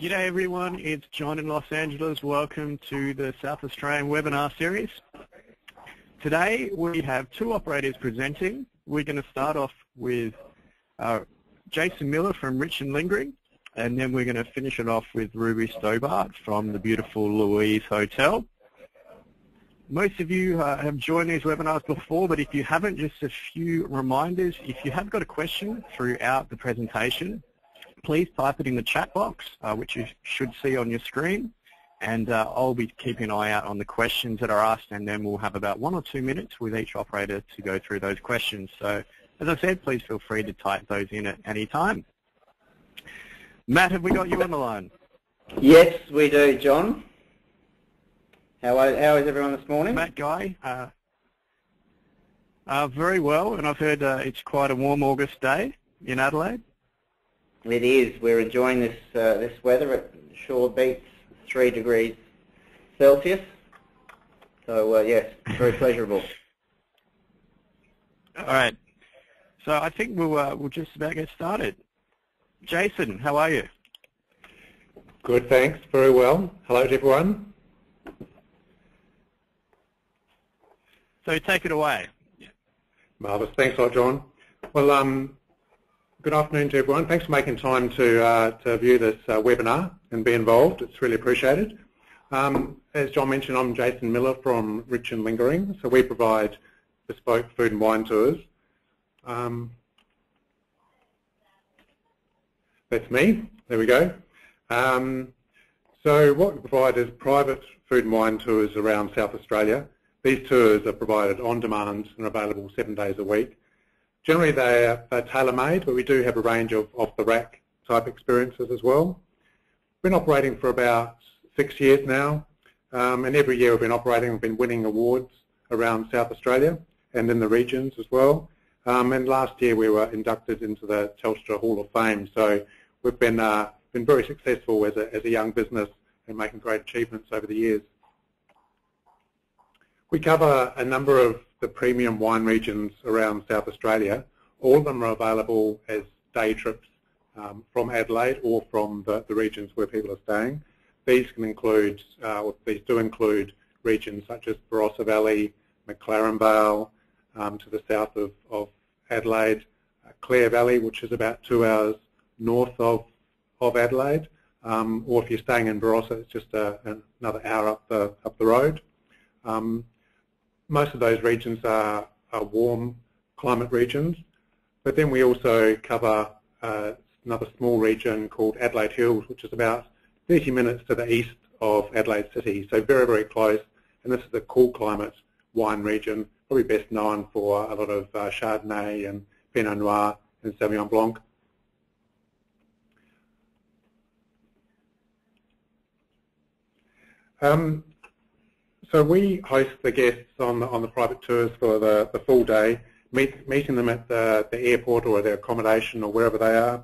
G'day everyone, it's John in Los Angeles. Welcome to the South Australian webinar series. Today we have two operators presenting. We're going to start off with Jason Miller from Rich and Lingering, and then we're going to finish it off with Ruby Stobart from the beautiful Louise Hotel. Most of you have joined these webinars before, but if you haven't, just a few reminders. If you have got a question throughout the presentation, please type it in the chat box, which you should see on your screen, and I'll be keeping an eye out on the questions that are asked, and then we'll have about 1 or 2 minutes with each operator to go through those questions. So, as I said, please feel free to type those in at any time. Matt, have we got you on the line? Yes, we do, John. How is everyone this morning? Matt Guy, very well, and I've heard it's quite a warm August day in Adelaide. It is. We're enjoying this weather. It sure beats 3 degrees Celsius. So yes, very pleasurable. All right. So I think we'll just about get started. Jason, how are you? Good, thanks. Very well. Hello to everyone. So take it away. Marvellous. Thanks a lot, John. Well, good afternoon to everyone. Thanks for making time to view this webinar and be involved. It's really appreciated. As John mentioned, I'm Jason Miller from Rich and Lingering. So we provide bespoke food and wine tours. That's me. There we go. So what we provide is private food and wine tours around South Australia. These tours are provided on demand and available 7 days a week. Generally, they're tailor-made, but we do have a range of off-the-rack type experiences as well. We've been operating for about 6 years now, and every year we've been winning awards around South Australia and in the regions as well. And last year we were inducted into the Telstra Hall of Fame, so we've been very successful as a young business and making great achievements over the years. We cover a number of the premium wine regions around South Australia. All of them are available as day trips from Adelaide or from the regions where people are staying. These can include, these do include regions such as Barossa Valley, McLaren Vale, to the south of Adelaide, Clare Valley, which is about 2 hours north of Adelaide, or if you're staying in Barossa, it's just another hour up the road. Most of those regions are warm climate regions, but then we also cover another small region called Adelaide Hills, which is about 30 minutes to the east of Adelaide City, so very, very close. And this is the cool climate wine region, probably best known for a lot of Chardonnay and Pinot Noir and Sauvignon Blanc. So we host the guests on the private tours for the full day, meeting them at the airport or their accommodation or wherever they are,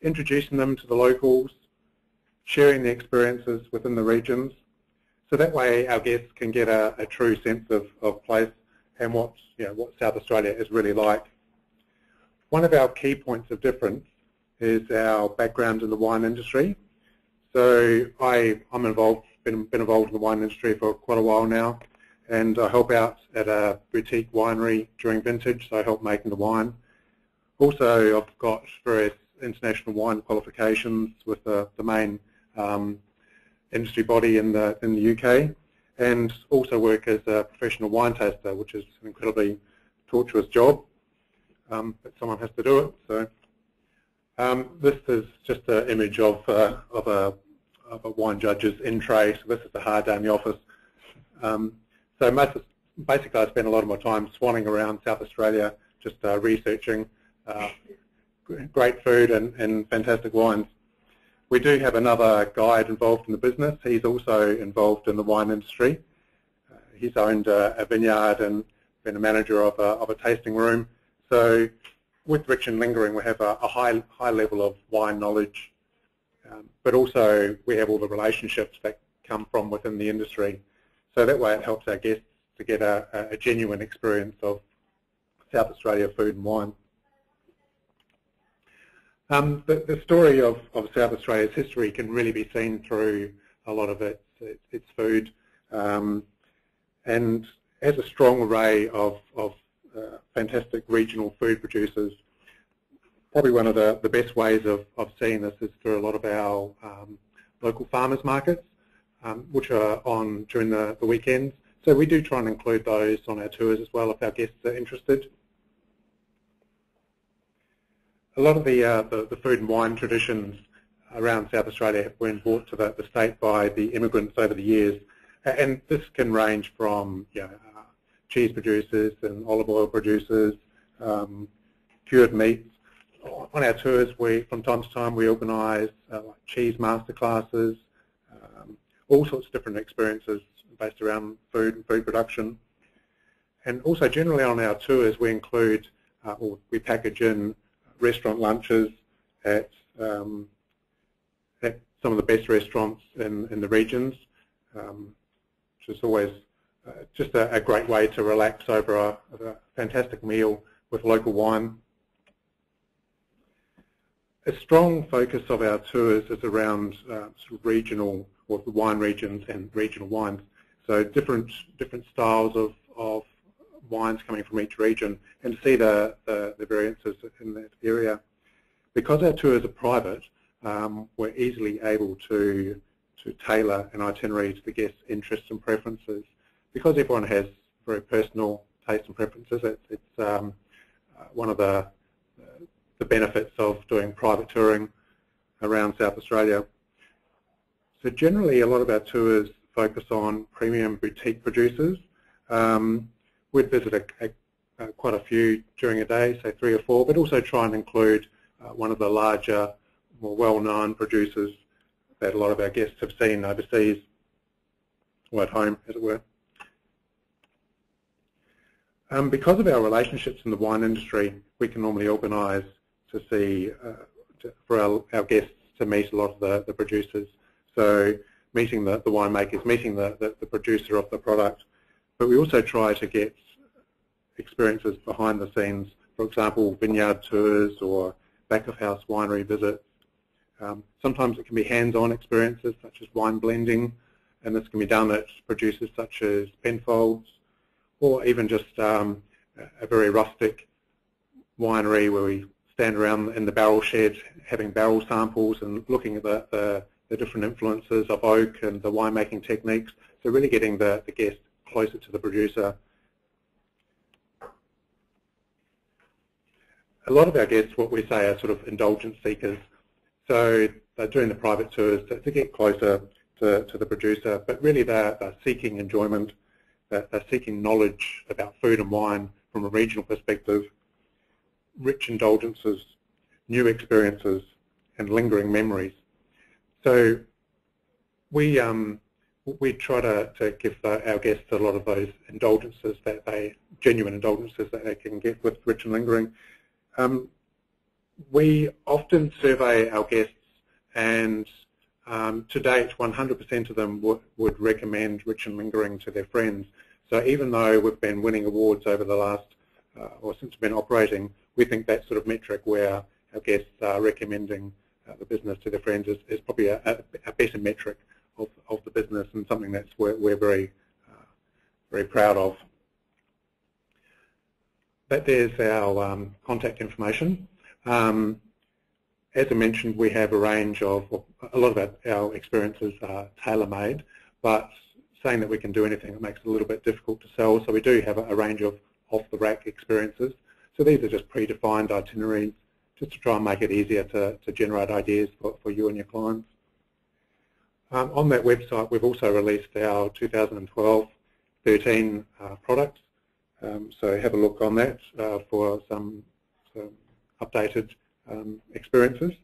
introducing them to the locals, sharing the experiences within the regions. So that way our guests can get a true sense of place and what South Australia is really like. One of our key points of difference is our background in the wine industry. So I'm involved. Been involved in the wine industry for quite a while now, and I help out at a boutique winery during vintage, so I help making the wine. Also, I've got various international wine qualifications with the main industry body in the UK, and also work as a professional wine taster, which is an incredibly torturous job, but someone has to do it. So this is just an image of a wine judge's in tray. So this is the hard day in the office. So basically I spend a lot of my time swanning around South Australia, just researching great food and fantastic wines. We do have another guide involved in the business. He's also involved in the wine industry. He's owned a vineyard and been a manager of a tasting room. So with Rich and Lingering, we have a high level of wine knowledge, but also we have all the relationships that come from within the industry. So that way it helps our guests to get a genuine experience of South Australia food and wine. The story of South Australia's history can really be seen through a lot of its food, and has a strong array of fantastic regional food producers. Probably one of the best ways of seeing this is through a lot of our local farmers markets, which are on during the weekends. So we do try and include those on our tours as well if our guests are interested. A lot of the food and wine traditions around South Australia have been brought to the state by the immigrants over the years, and this can range from cheese producers and olive oil producers, cured meats. On our tours, from time to time we organise like cheese masterclasses, all sorts of different experiences based around food and food production. And also generally on our tours we include, or we package in restaurant lunches at some of the best restaurants in the regions, which is always just a great way to relax over a fantastic meal with local wine. A strong focus of our tours is around sort of regional, or the wine regions and regional wines. So different styles of wines coming from each region, and to see the variances in that area. Because our tours are private, we're easily able to tailor an itinerary to the guest's interests and preferences. Because everyone has very personal tastes and preferences, it's one of the benefits of doing private touring around South Australia. So generally a lot of our tours focus on premium boutique producers. We'd visit quite a few during a day, say 3 or 4, but also try and include one of the larger, more well-known producers that a lot of our guests have seen overseas, or at home, as it were. Because of our relationships in the wine industry, we can normally organise to see, for our guests to meet a lot of the producers. So meeting the winemakers, meeting the producer of the product. But we also try to get experiences behind the scenes, for example, vineyard tours or back-of-house winery visits. Sometimes it can be hands-on experiences such as wine blending, and this can be done at producers such as Penfolds, or even just a very rustic winery where we stand around in the barrel shed having barrel samples and looking at the different influences of oak and the winemaking techniques, so really getting the guest closer to the producer. A lot of our guests, what we say, are sort of indulgence seekers. So they're doing the private tours to get closer to the producer, but really they're seeking enjoyment, they're seeking knowledge about food and wine from a regional perspective, rich indulgences, new experiences, and lingering memories. So we try to give our guests a lot of those indulgences, genuine indulgences that they can get with rich and lingering. We often survey our guests, and to date 100% of them would recommend rich and lingering to their friends. So even though we've been winning awards over the last, or since we've been operating, we think that sort of metric where our guests are recommending the business to their friends is probably a better metric of the business, and something that's we're very proud of. But there's our contact information. As I mentioned, we have a range of, a lot of our experiences are tailor-made, but saying that we can do anything, it makes it a little bit difficult to sell. So we do have a range of off-the-rack experiences. So these are just predefined itineraries, just to try and make it easier to generate ideas for you and your clients. On that website, we've also released our 2012-13 products. So have a look on that for some updated experiences.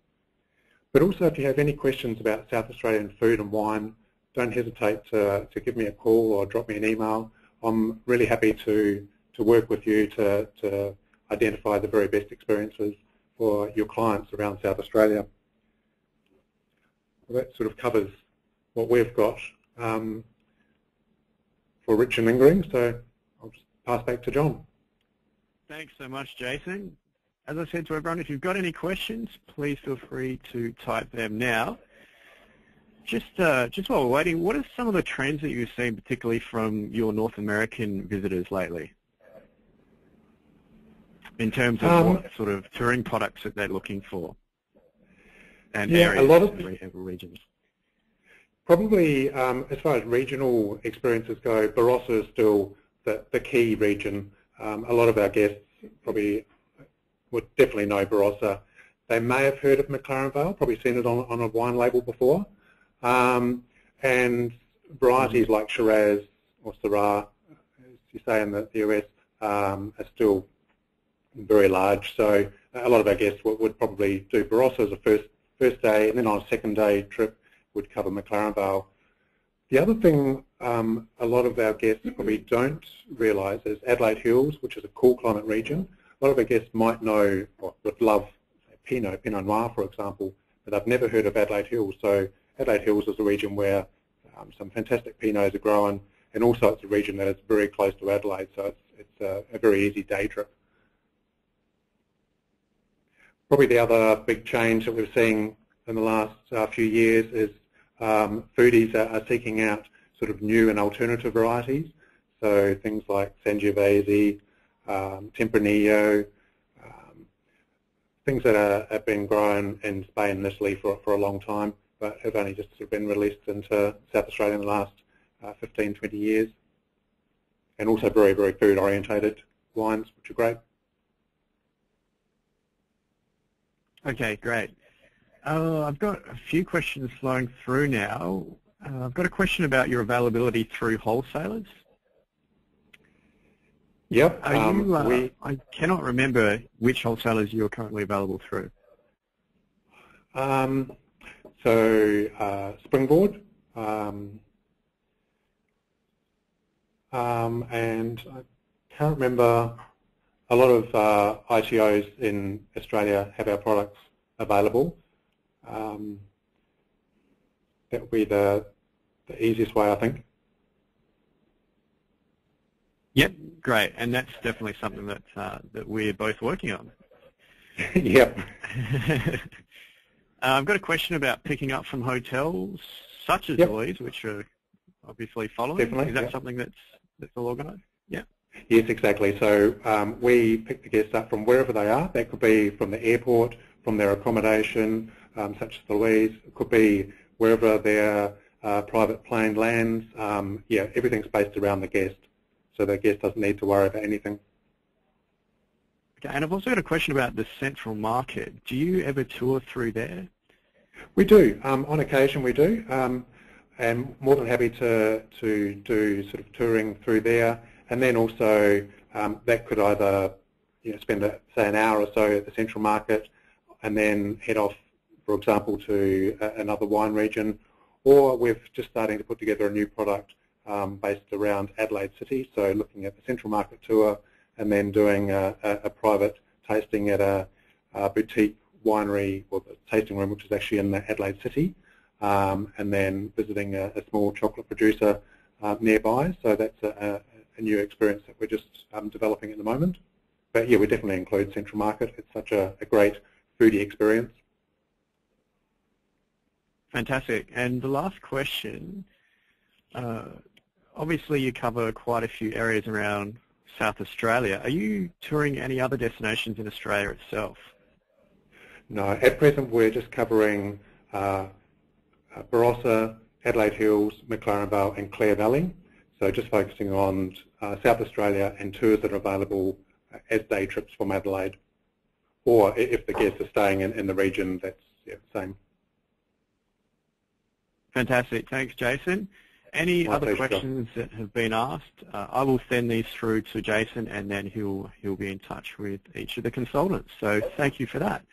But also, if you have any questions about South Australian food and wine, don't hesitate to give me a call or drop me an email. I'm really happy to work with you to identify the very best experiences for your clients around South Australia. Well, that sort of covers what we've got for rich and lingering, so I'll just pass back to John. Thanks so much, Jason. as I said to everyone, if you've got any questions, please feel free to type them now. Just while we're waiting, what are some of the trends that you've seen, particularly from your North American visitors lately, in terms of what sort of touring products that they're looking for, and areas, a lot of regions? Probably, as far as regional experiences go, Barossa is still the key region. A lot of our guests probably would definitely know Barossa. They may have heard of McLaren Vale, probably seen it on a wine label before. And varieties like Shiraz or Syrah, as you say in the US, are still very large. So a lot of our guests would probably do Barossa as a first day, and then on a second day trip would cover McLaren Vale. The other thing a lot of our guests probably don't realise is Adelaide Hills, which is a cool climate region. A lot of our guests might know or would love Pinot Noir, for example, but they've never heard of Adelaide Hills. So Adelaide Hills is a region where some fantastic Pinots are grown, and also it's a region that is very close to Adelaide, so it's a very easy day trip. Probably the other big change that we're seeing in the last few years is foodies are seeking out sort of new and alternative varieties. So things like Sangiovese, Tempranillo, things that have been grown in Spain and Italy for a long time, but have only just sort of been released into South Australia in the last 15, 20 years. And also very, very food-orientated wines, which are great. Okay, great. I've got a few questions flowing through now. I've got a question about your availability through wholesalers. Yep. I cannot remember which wholesalers you're currently available through. Springboard, and I can't remember, a lot of ITOs in Australia have our products available. That would be the easiest way, I think. Yep, great, and that's definitely something that that we're both working on. Yep. I've got a question about picking up from hotels such as Louise, which are obviously following. Definitely, is that something that's all organised? Yeah. Yes, exactly. So we pick the guests up from wherever they are. That could be from the airport, from their accommodation, such as Louise. It could be wherever their private plane lands. Everything's based around the guest, so the guest doesn't need to worry about anything. Okay, and I've also got a question about the central market. Do you ever tour through there? We do. On occasion we do, and more than happy to do sort of touring through there. And then also that could either spend, say, an hour or so at the central market and then head off, for example, to another wine region. Or we're just starting to put together a new product based around Adelaide City, so looking at the central market tour and then doing a private tasting at a boutique winery, or the tasting room, which is actually in Adelaide City, and then visiting a small chocolate producer nearby. So that's a new experience that we're just developing at the moment. But yeah, we definitely include Central Market. It's such a great foodie experience. Fantastic. And the last question, obviously you cover quite a few areas around South Australia. Are you touring any other destinations in Australia itself? No, at present we're just covering Barossa, Adelaide Hills, McLaren Vale and Clare Valley. So just focusing on South Australia and tours that are available as day trips from Adelaide. Or if the guests are staying in the region, that's the same. Fantastic. Thanks, Jason. Any other questions that have been asked, I will send these through to Jason, and then he'll be in touch with each of the consultants. So thank you for that.